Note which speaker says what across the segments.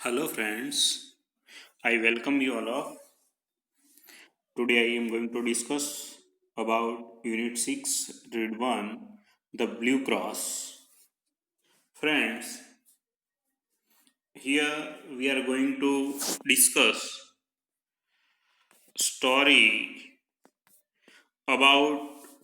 Speaker 1: Hello friends, I welcome you all of. Today I am going to discuss about Unit 6, Read 1, the Blue Cross. Friends, here we are going to discuss story about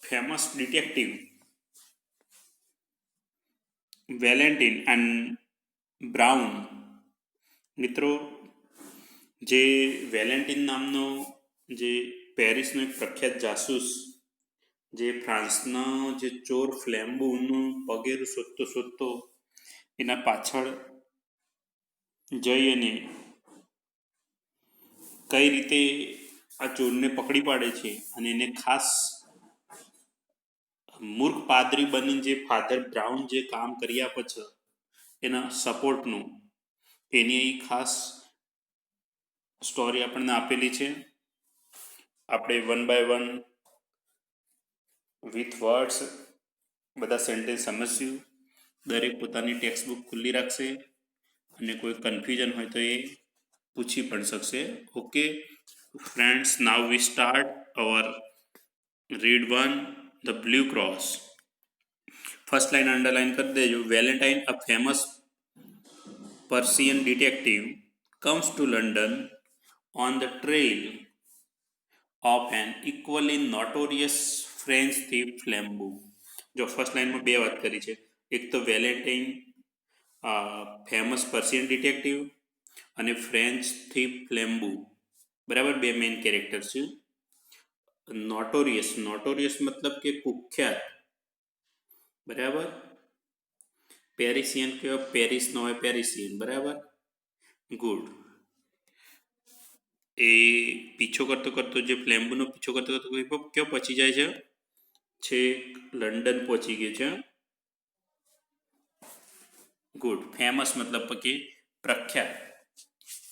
Speaker 1: famous detective Valentine and Brown. મિત્રો, જે Valentine નામનો જે પેરિસનો એક પ્રખ્યાત જાસૂસ જે ફ્રાન્સનો જે ચોર ફ્લેમ્બોનું પગેરું શોધતો એના પાછળ જઈ અને કઈ રીતે આ ચોરને પકડી પાડે છે અને એને ખાસ મૂર્ખ પાદરી બની જે ફાધર બ્રાઉન જે કામ કરી આપે છે એના સપોર્ટનું એની ખાસ સ્ટોરી આપણને આપેલી છે. આપણે one by one with words બધા સેન્ટેન્સ સમજશું. દરેક પોતાની ટેક્સ્ટ બુક ખુલ્લી રાખશે અને કોઈ કન્ફ્યુઝન હોય તો એ પૂછી પણ શકશે. Okay friends, now we start our read 1 the blue cross. First line underline કરી દેજો. Valentine, a famous Persian detective, comes to London on the trail of an equally notorious French thief Flambeau. જો first લાઇનમાં બે વાત કરી છે. એક તો વેલેન્ટાઇન ફેમસ પર્શિયન ડિટેક્ટિવ અને ફ્રેન્ચ થીફ ફ્લેમ્બુ, બરાબર, બે મેઇન કેરેક્ટર છે. નોટોરિયસ મતલબ કે કુખ્યાત, બરાબર. પેરિસિયન કહેવાય, પેરિસનો હોય પેરિસિયન, બરાબર. ગુડ. એ પીછો કરતો જે ફ્લેમ્બુનો પીછો કરતો કયો પહોંચી જાય છે? છેક લંડન પહોંચી ગયો છે. ગુડ. ફેમસ મતલબ કે પ્રખ્યાત,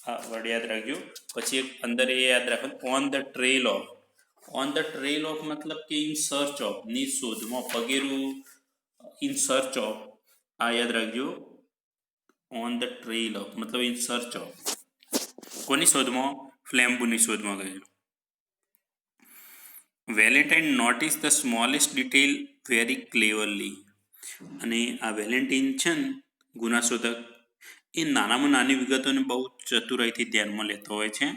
Speaker 1: હા વર્ડ યાદ રાખજો. પછી એક અંદર એ યાદ રાખો, on the trail of. On the trail of મતલબ કે ઇન સર્ચ ઓફ, ની શોધમાં, પગેરું ઇન સર્ચ ઓફ, આ યાદ રાખજો. ઓન ધ ટ્રેલ ઓફ મતલબ ઇન સર્ચ ઓફ, કોની શોધમાં? ફ્લેમ્બુની શોધમાં ગયેલો. Valentine notice the smallest detail very ક્લેવરલી. અને આ વેલેન્ટાઇન છે ને ગુનાશોધક, એ નાનામાં નાની વિગતોને બહુ ચતુરાઈથી ધ્યાનમાં લેતો હોય છે.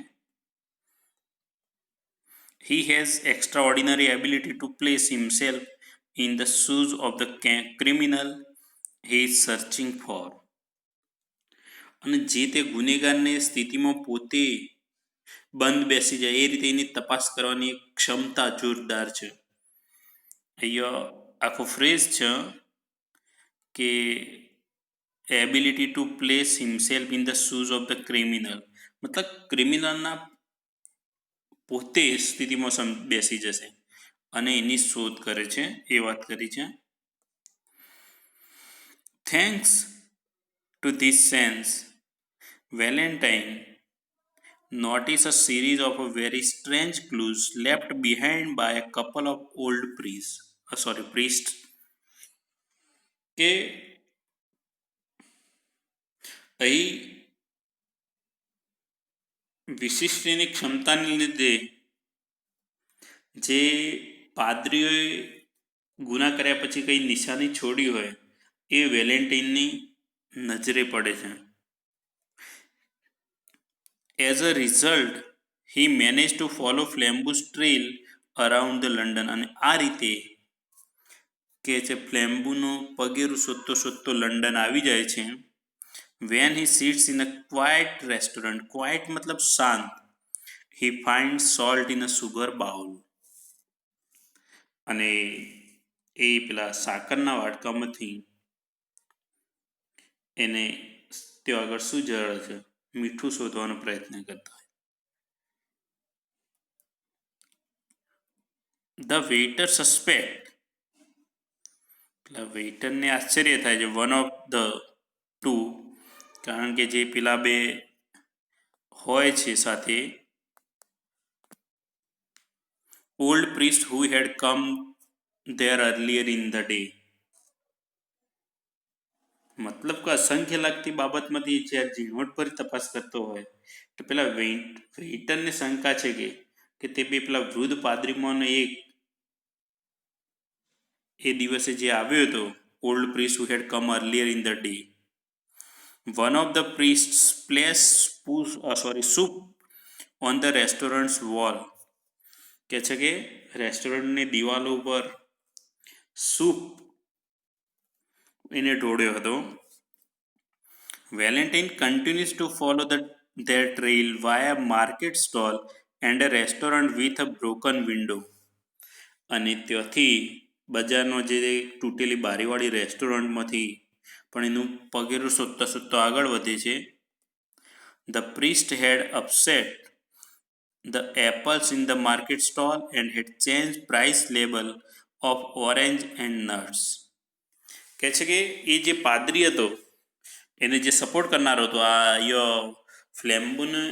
Speaker 1: He has extraordinary ability to place himself in the shoes of the criminal he is searching for. અને જે તે ગુનેગારની સ્થિતિમાં પોતે બંધ બેસી જાય એ રીતે એની તપાસ કરવાની ક્ષમતા જોરદાર છે. અહીંયા આખો ફ્રેઝ છે કે ability to place himself in the shoes of the criminal, મતલબ ક્રિમિનલના પોતે સ્થિતિમાં બેસી જશે અને એની શોધ કરે છે, એ વાત કરી છે. Thanks to this sense, Valentine notice a series of very strange clues left behind by a couple of old priests. કે અહીં વિશિષ્ટની ક્ષમતાને લીધે જે પાદરીઓએ ગુના કર્યા પછી કઈ નિશાની છોડી હોય એ વેલેન્ટાઇનની નજરે પડે છે. As a result, he managed to follow Flambeau's trail around the London. અને આ રીતે કે છે ફ્લેમ્બુનું પગેરું શોધતો લંડન આવી જાય છે. When he sits in a quiet restaurant, quiet મતલબ શાંત, he finds salt in a sugar bowl. અને એ પેલા સાકરના વાટકામાંથી એને તે આગળ શું જળે છે? મીઠું શોધવાનો પ્રયત્ન કરતા હોય. ધ વેઇટર સસ્પેક્ટ, પેલા વેઇટરને આશ્ચર્ય થાય છે. વન ઓફ ધ ટુ, કારણ કે જે પેલા બે હોય છે સાથે, old priest who had come there earlier in the day. મતલબ કે અસંખ્ય લાગતી બાબતમાંથી જે ઝીણવટ પર તપાસ કરતો હોય તો પેલા વેઇટરને શંકા છે કે તે બે પેલા વૃદ્ધ પાદરીમાંનો એક એ દિવસે જે આવ્યો હતો, old પ્રીસ્ટ who had come earlier in the day. One of the priests splashed soup on the restaurant's wall. કે છે કે રેસ્ટોરન્ટની દિવાલો ઉપર સૂપ એને ઢોળ્યો હતો. Valentine continues to follow their trail via market stall and a restaurant with a broken window. અને ત્યાંથી બજારનો જે તૂટેલી બારીવાળી રેસ્ટોરન્ટમાંથી પણ એનું પગેરું શોધતા આગળ વધે છે. The priest had upset the apples in the market stall and had changed price label of orange and nuts. કહે છે કે એ જે પાદરી હતો એને જે સપોર્ટ કરનારો હતો, આ ફ્લેમ્બુને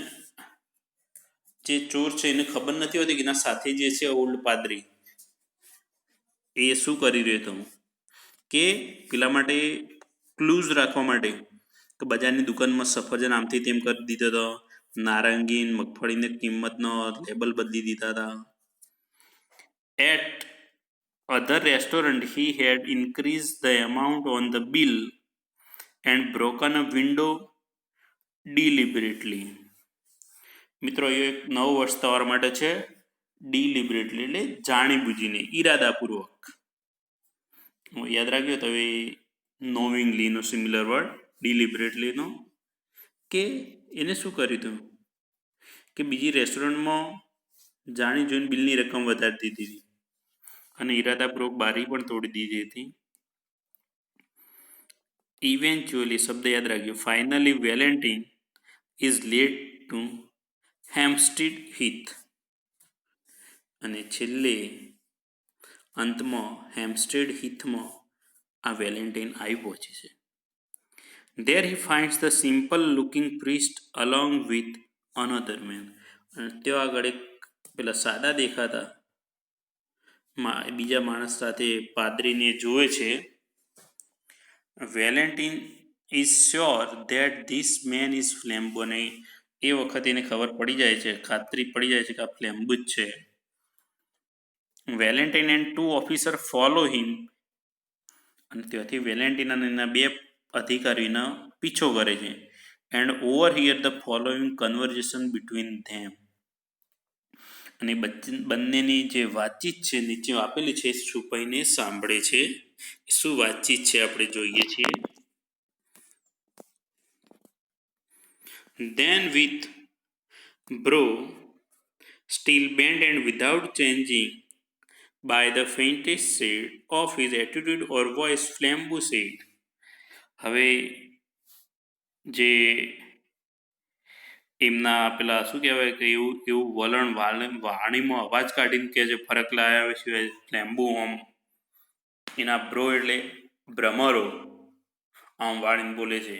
Speaker 1: જે ચોર છે એને ખબર નથી હોતી કે એના સાથે જે છે ઓલ્ડ પાદરી એ શું કરી રહ્યો હતો કે પેલા માટે ક્લૂઝ રાખવા માટે કે બજારની દુકાનમાં સફરજન આમથી તેમ કરી દીધો હતો, નારંગી મગફળીની કિંમતનો લેબલ બદલી દીધા હતા. At other restaurant he had increased the amount on the bill and broken a window deliberately. મિત્રો એ એક નવું વર્ષ તમારા માટે છે. ડિલિબરેટલી એટલે જાણીબૂજીને, ઈરાદાપૂર્વક. યાદ રાખ્યો તો હવે નોવિંગલીનો સિમિલર વર્ડ ડિલિબરેટલીનો, કે એને શું કર્યું હતું કે બીજી રેસ્ટોરન્ટમાં જાણી જોઈને બિલની રકમ વધારી દીધી હતી અને ઈરાદાપૂર્વક બારી પણ તોડી દીધી હતી. ઇવેન્ચ્યુઅલી શબ્દ યાદ રાખ્યો. Finally Valentine is led to Hampstead Heath. અને છેલ્લે અંતમાં હેમ્પસ્ટેડ હીથમાં આ વેલેન્ટાઇન આવી પહોંચે છે. There he finds the simple looking priest along with another man. અને ત્યાં આગળ એક પેલા સાદા દેખાતા બીજા માણસ સાથે પાદરીને જોવે છે. Valentine is sure that this man is Flambeau. અને એ વખતે એને ખબર પડી જાય છે, ખાતરી પડી જાય છે કે આ ફ્લેમ્બુ જ છે. Valentine and two officer follow him. અને ત્યાંથી વેલેન્ટાઇન અને એના બે અધિકારીનો પીછો કરે છે. And over here the following conversation between them. અને બંનેની જે વાતચીત છે નીચે આપેલી છે છુપાઈને સાંભળે છે. શું વાતચીત છે આપણે જોઈએ છીએ. Then with brow still bent and without changing by the faintest shade of his attitude or voice, Flambeau said. હવે જે એમના પેલા શું કહેવાય કે એવું વલણ વાણીમાં અવાજ કાઢીને કહે છે, ફરક લાવ્યા સિવાય ફ્લેમ્બુ આમ એના બ્રો એટલે ભ્રમરો આમ વાળીને બોલે છે.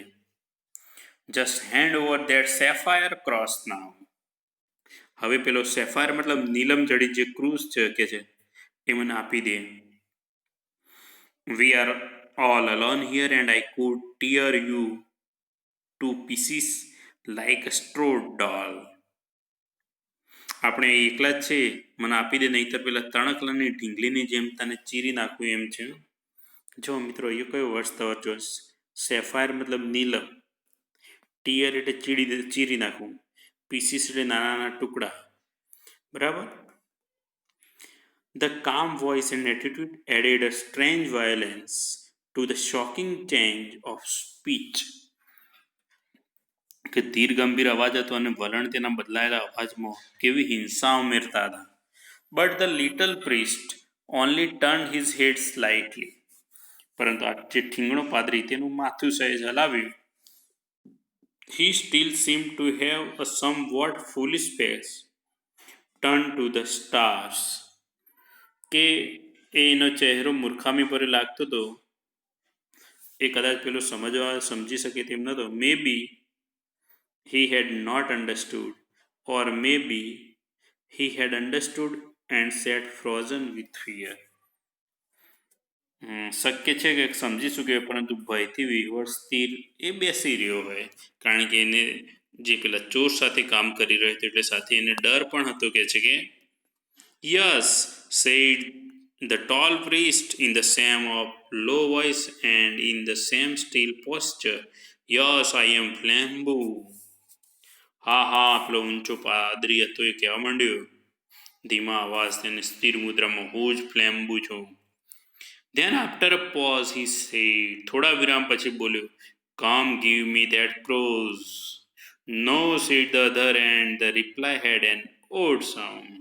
Speaker 1: Just hand over that sapphire cross now. હવે પેલો સેફાયર મતલબ નીલમ જડી જે ક્રૂઝ છે કે છે એ મને આપી દે. We are all alone here and I could tear you to pieces like a straw doll. આપણે એકલા જ છે, મને આપી દે, નહીંતર પેલા તણકલાની ઢીંગલીની જેમ તને ચીરી નાખવું એમ છે. જો મિત્રો એ કયો વર્ષ તમારે જો સેફાયર મતલબ નીલમ, ટીયર એટલે ચીરી નાખવું, પીસીસ એટલે નાના નાના ટુકડા, બરાબર. The calm voice and attitude added a strange violence to the shocking change of speech. કે ધીર ગંભીર અવાજ હતો અને વલણ તેના બદલાયેલા અવાજમાં કેવી હિંસા ઉમેરતા હતા. But the little priest only turn his head slightly. પરંતુ આ જે ઠીંગણો પાદરી તેનું માથું સહેજ હલાવ્યું. He still seemed to have a somewhat foolish face turned to the stars. કે એનો ચહેરો મૂર્ખામી પર લાગતો હતો. એ કદાચ પેલો સમજી શકે તેમ નહોતો. મે બી he had not understood, or maybe he had understood and sat frozen with fear. શક્ય છે કે સમજી શકે પરંતુ ભયથી વિહવળ સ્થિર એ બેસી રહ્યો હોય, કારણ કે એને જે પેલા ચોર સાથે કામ કરી રહ્યો હતો એટલે સાથે એને ડર પણ હતો કે છે કે yes said the tall priest in the same of low voice and in the same still posture. Yes, I am Flambeau. હા પેલો ઊંચો પાદરી હતો એ કહેવા માંડ્યો ધીમા અવાજ તેને સ્થિર મુદ્રામાં, હું જ ફ્લેમ્બુ છું. Then after a pause he said, થોડા વિરામ પછી બોલ્યો, come give me that cross. No, said the other, and the reply had an odd sound.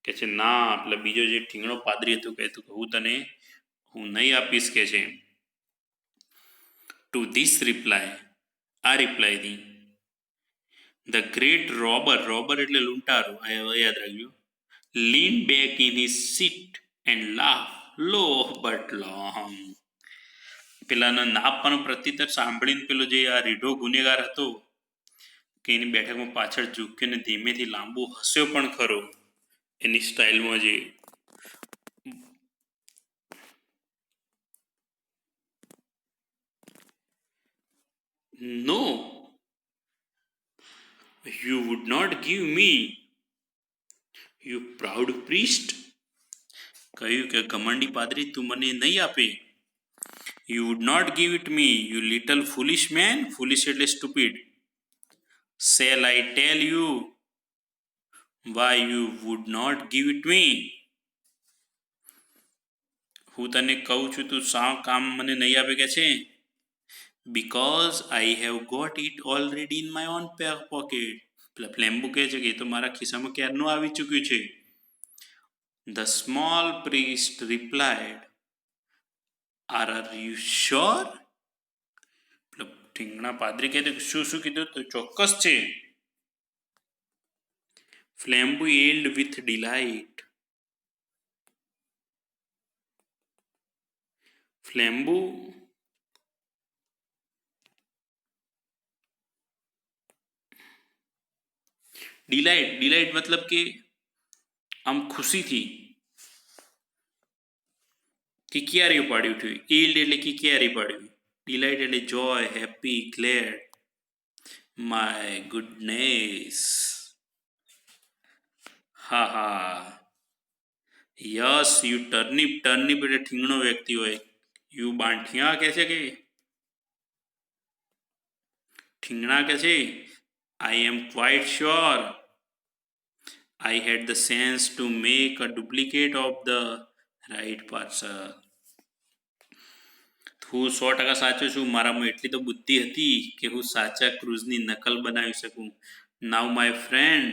Speaker 1: કે છે ના, પેલા બીજો જે ઠીંગણો પાદરી હતો કહેતું કે હું નહીં આપીશ કે છે. To this reply, આ રિપ્લાયથી the great robber એટલે લૂંટારો, આ યાદ રાખજો, leaned back in his seat and laughed low but long. પેલાનો ના આપવાનો પ્રત્યુત્તર સાંભળીને પેલો જે આ રીઢો ગુનેગાર હતો કે એની બેઠકમાં પાછળ ઝૂક્યો ને ધીમેથી લાંબુ હસ્યો પણ ખરો એની સ્ટાઇલમાં જે No, you would not give me, you proud priest. કહ્યું કે ઘમંડી પાદરી તું મને નહીં આપે. You would not give it me, you little foolish man. Foolish એટલે stupid. Shall I tell you why you would not give it me? હું તને કહું છું તું શા કામ મને નહીં આપે કે છે? Because I have got it already in my own pocket. પેલા ફ્લેમ્બુ કહે છે કે એ તો મારા ખિસ્સામાં ક્યારનું આવી ચૂક્યું છે. The small priest replied, Are you sure? ઠીંગણા પાદરી કહે શું કીધું તો ચોક્કસ છે. Flambeau yelled with delight. Flambeau delight મતલબ કે આમ ખુશીથી કિકિયારી પાડ્યું થયું. ઈલ્ડ એટલે કિકિયારી પાડ્યું. ડિલાઇટ એટલે જોય, હેપી, ગ્લેડ. My goodness. હા યસ યુ ટર્નિપ એટલે ઠીંગણો વ્યક્તિ હોય. યુ બાંઠિયા કે છે કે ઠીંગણા કે છે I am quite sure I had the sense to make a duplicate of the right parcel. હું 100% સાચો છું. મારામાં એટલી તો બુદ્ધિ હતી કે હું સાચા ક્રૂઝની નકલ બનાવી શકું. Now my friend,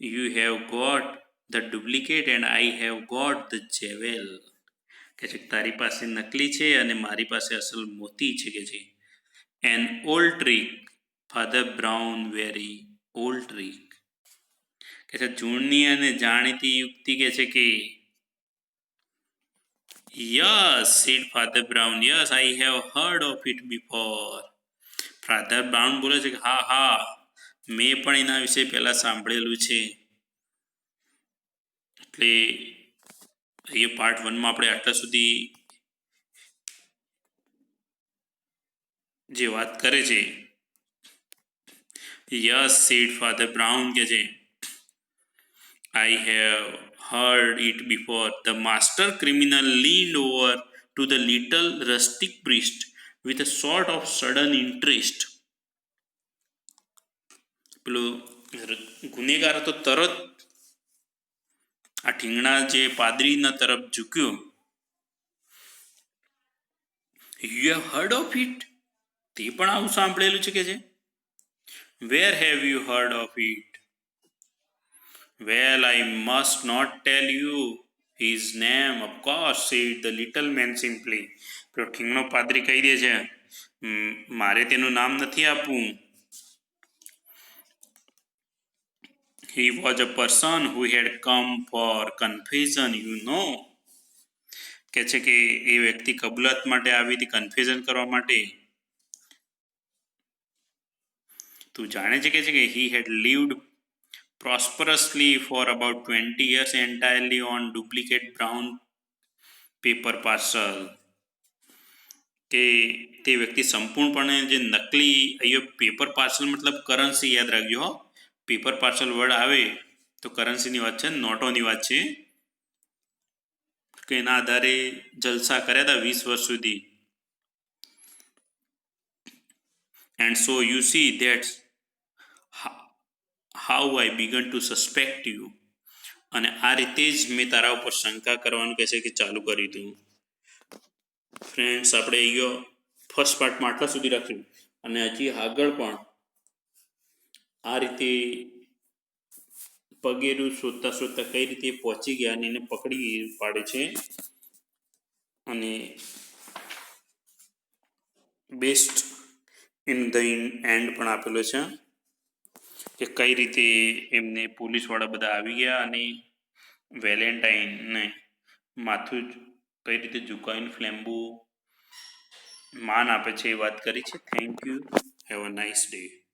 Speaker 1: you have got the duplicate and I have got the jewel. કે છે તારી પાસે નકલી છે અને મારી પાસે અસલ મોતી છે કે છે. An old trick, Father Brown, very old trick. કે છે જૂની અને જાણીતી યુક્તિ કે છે કે Yes, said Father Brown. Yes, I have heard of it before. Father Brown બોલે છે કે હા મેં પણ એના વિશે પહેલા સાંભળેલું છે. એટલે એ પાર્ટ 1માં આપણે આટલા સુધી જે વાત કરે છે Yes, said Father Brown કે છે I have heard it before. The master criminal leaned over to the little rustic priest with a sort of sudden interest. પેલો ગુનેગાર તો તરત આ ઠીંગણા જે પાદરીના તરફ ઝૂક્યો. You have heard of it? તે પણ આવું સાંભળેલું છે કે છે. Where have you heard of it? Well, I must not tell you his name, of course, said the little man simply. પેલો ઠીંગણો પાદરી કહી દે છે મારે તેનું નામ નથી આપવું. He was a person who had come for confession, you know. કે છે કે એ વ્યક્તિ કબૂલાત માટે આવી હતી, કન્ફેશન કરવા માટે. તું જાણે છે કે he had lived prosperously for about 20 years entirely on duplicate brown paper parcel કે તે વ્યક્તિ સંપૂર્ણપણે જે નકલી, અહીંયા પેપર પાર્સલ મતલબ કરન્સી યાદ રાખજો હો. પેપર પાર્સલ વર્ડ આવે તો કરન્સીની વાત છે, નોટોની વાત છે, કે એના આધારે જલસા કર્યા હતા 20 વર્ષ સુધી. And so you see that how I began to suspect you. અને આ રીતે જ મેં તારા ઉપર શંકા કરવાનું કહે છે કે ચાલુ કર્યું હતું. ફ્રેન્ડ્સ, આપણે અહીંયા ફર્સ્ટ પાર્ટમાં આટલા સુધી રાખ્યું અને હજી આગળ પણ આ રીતે પગેરું શોધતા શોધતા કઈ રીતે પહોંચી ગયા અને એને પકડી પાડે છે, અને બેસ્ટ ઇન ધ એન્ડ પણ આપેલો છે કે કઈ રીતે એમને પોલીસવાળા બધા આવી ગયા અને વેલેન્ટાઇનને માથું કઈ રીતે ઝુકાવીને ફ્લેમ્બો માન આપે છે એ વાત કરી છે. Thank you. Have a nice day.